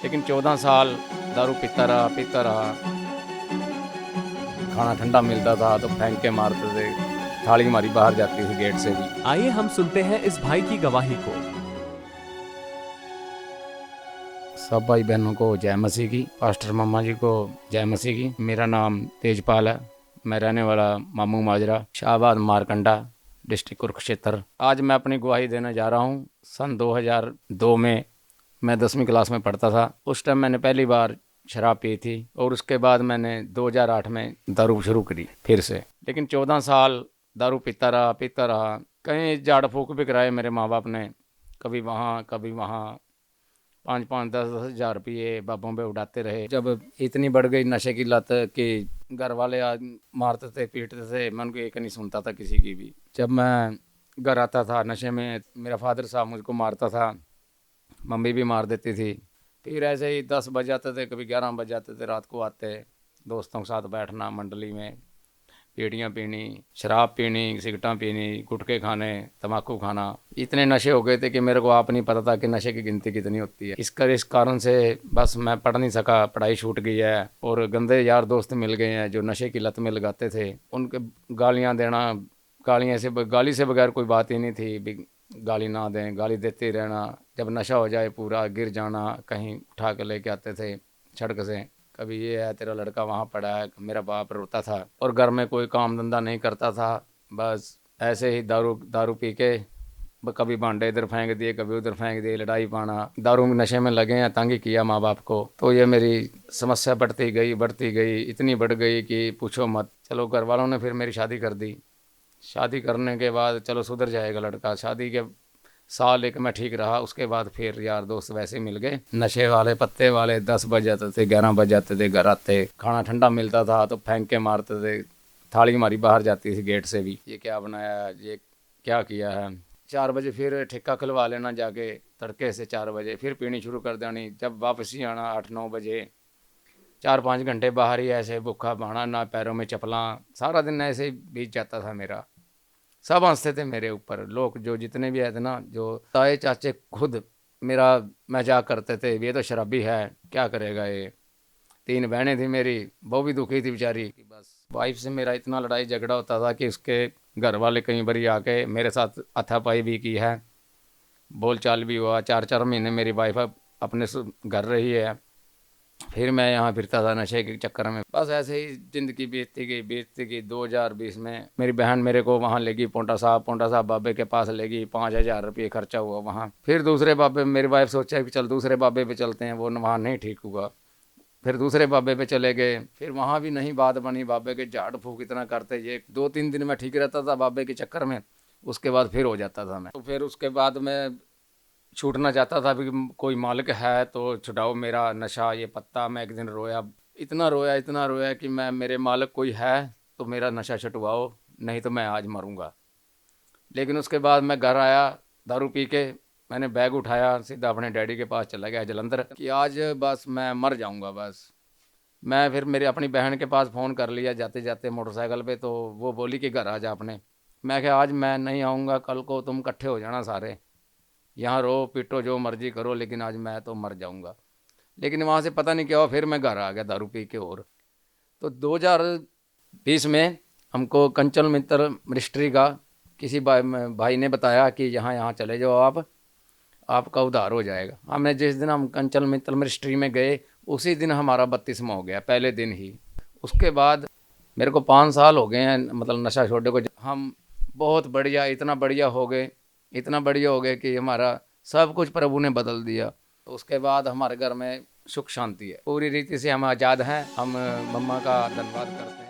लेकिन 14 साल दारू पीता रहा। खाना ठंडा मिलता था तो फेंक के मारते थे, थाली हमारी बाहर जाती थी गेट से भी। आइए हम सुनते हैं इस भाई की गवाही को। सब भाई बहनों को जय मसीह की, पास्टर मम्मा जी को जय मसीह की। मेरा नाम तेजपाल है, मैं रहने वाला मामू माजरा, शाहबाद मारकंडा, डिस्ट्रिक्ट कुरुक्षेत्र। आज मैं अपनी गवाही देने जा रहा हूँ। सन 2002 में मैं 10वीं क्लास में पढ़ता था। उस टाइम मैंने पहली बार शराब पी थी और उसके बाद मैंने 2008 में दारू शुरू करी फिर से। लेकिन 14 साल दारू पीता रहा। कहीं झाड़ फूक भी कराए मेरे माँ बाप ने, कभी वहाँ कभी वहाँ। 5-5 10-10 हज़ार रुपये बाबों पे उड़ाते रहे। जब इतनी बढ़ गई नशे की लत कि घर वाले आज मारते थे पीटते थे, मैं उनको एक नहीं सुनता था किसी की भी। जब मैं घर आता था नशे में, मेरा फादर साहब मुझको मारता था, मम्मी भी मार देती थी। फिर ऐसे ही 10 बज जाते थे, कभी 11 बज जाते थे रात को आते, दोस्तों के साथ बैठना मंडली में, बीड़ियाँ पीनी, शराब पीनी, सिगरेटां पीनी, गुटखे खाने, तम्बाकू खाना। इतने नशे हो गए थे कि मेरे को आप नहीं पता था कि नशे की गिनती कितनी होती है। इस कारण से बस मैं पढ़ नहीं सका, पढ़ाई छूट गई है। और गंदे यार दोस्त मिल गए हैं जो नशे की लत में लगाते थे, उनके गालियाँ देना। गाली से बगैर कोई बात ही नहीं थी भी, गाली ना दें, गाली देते ही रहना। जब नशा हो जाए पूरा, गिर जाना, कहीं उठा के लेके आते थे सड़क से। कभी ये है तेरा लड़का वहाँ पड़ा है, मेरा बाप रोता था। और घर में कोई काम धंधा नहीं करता था, बस ऐसे ही दारू दारू पी के कभी भांडे इधर फेंक दिए, कभी उधर फेंक दिए, लड़ाई पाना। दारू में नशे में लगे हैं, तंग किया माँ बाप को। तो ये मेरी समस्या बढ़ती गई, इतनी बढ़ गई कि पूछो मत। चलो घर वालों ने फिर मेरी शादी कर दी। शादी करने के बाद चलो सुधर जाएगा लड़का। शादी के साल एक मैं ठीक रहा, उसके बाद फिर यार दोस्त वैसे मिल गए नशे वाले, पत्ते वाले। 10 बज जाते थे, 11 बज जाते थे, घर आते खाना ठंडा मिलता था तो फेंक के मारते थे, थाली हमारी बाहर जाती थी गेट से भी। ये क्या बनाया, ये क्या किया है। 4 बजे फिर ठेका खुलवा लेना जाके, तड़के से 4 बजे फिर पीनी शुरू कर देनी। जब वापसी आना 8-9 बजे, 4-5 घंटे बाहर ही ऐसे भूखा भाना, ना पैरों में चपला। सारा दिन ऐसे ही बीत जाता था मेरा। सब हंसते थे मेरे ऊपर, लोग जो जितने भी आए थे ना, जो ताए चाचे खुद मेरा मजाक करते थे, ये तो शराबी है, क्या करेगा ये। 3 बहनें थी मेरी, वो भी दुखी थी बेचारी कि बस वाइफ से मेरा इतना लड़ाई झगड़ा होता था कि उसके घर वाले कई बार आके मेरे साथ हाथापाई भी की है, बोल चाल भी हुआ। 4-4 महीने मेरी वाइफ अपने घर रही है। फिर मैं यहाँ फिरता था नशे के चक्कर में। बस ऐसे ही ज़िंदगी बीतती गई। 2020 में मेरी बहन मेरे को वहाँ ले गई, पोंटा साहब बाबे के पास ले गई। 5,000 रुपये खर्चा हुआ वहाँ। फिर दूसरे बाबे, मेरी वाइफ सोचा कि चल दूसरे बाबे पे चलते हैं, वो वहाँ नहीं ठीक हुआ। फिर दूसरे बाबे पे चले गए, फिर वहाँ भी नहीं बात बनी। बाबे के झाड़ फूक इतना करते, ये 2-3 दिन में ठीक रहता था बाबे के चक्कर में, उसके बाद फिर हो जाता था मैं। तो फिर उसके बाद मैं छूटना चाहता था भी, कोई मालिक है तो छुड़ाओ मेरा नशा, ये पत्ता। मैं एक दिन रोया, इतना रोया कि मैं, मेरे मालिक कोई है तो मेरा नशा छुटवाओ, नहीं तो मैं आज मरूंगा। लेकिन उसके बाद मैं घर आया दारू पी के, मैंने बैग उठाया, सीधा अपने डैडी के पास चला गया जलंधर, कि आज बस मैं मर जाऊंगा बस। मैं फिर मेरे अपनी बहन के पास फ़ोन कर लिया जाते जाते मोटरसाइकिल पे, तो वो बोली कि घर आ जा अपने। मैं कहा आज मैं नहीं आऊँगा, कल को तुम इकट्ठे हो जाना सारे, यहाँ रो पीटो जो मर्जी करो, लेकिन आज मैं तो मर जाऊंगा। लेकिन वहाँ से पता नहीं क्या हुआ, फिर मैं घर आ गया दारू पी के। और तो 2020 में हमको कंचन मित्र मिनिस्ट्री का किसी भाई ने बताया कि यहाँ यहाँ चले जाओ आप, आपका उद्धार हो जाएगा। हमने जिस दिन हम कंचन मित्र मिनिस्ट्री में गए, उसी दिन हमारा बपतिस्मा हो गया, पहले दिन ही। उसके बाद मेरे को 5 साल हो गए हैं मतलब नशा छोड़ने को। हम बहुत बढ़िया, इतना बढ़िया हो गए कि हमारा सब कुछ प्रभु ने बदल दिया। तो उसके बाद हमारे घर में सुख शांति है, पूरी रीति से हम आज़ाद हैं। हम मम्मा का धन्यवाद करते हैं।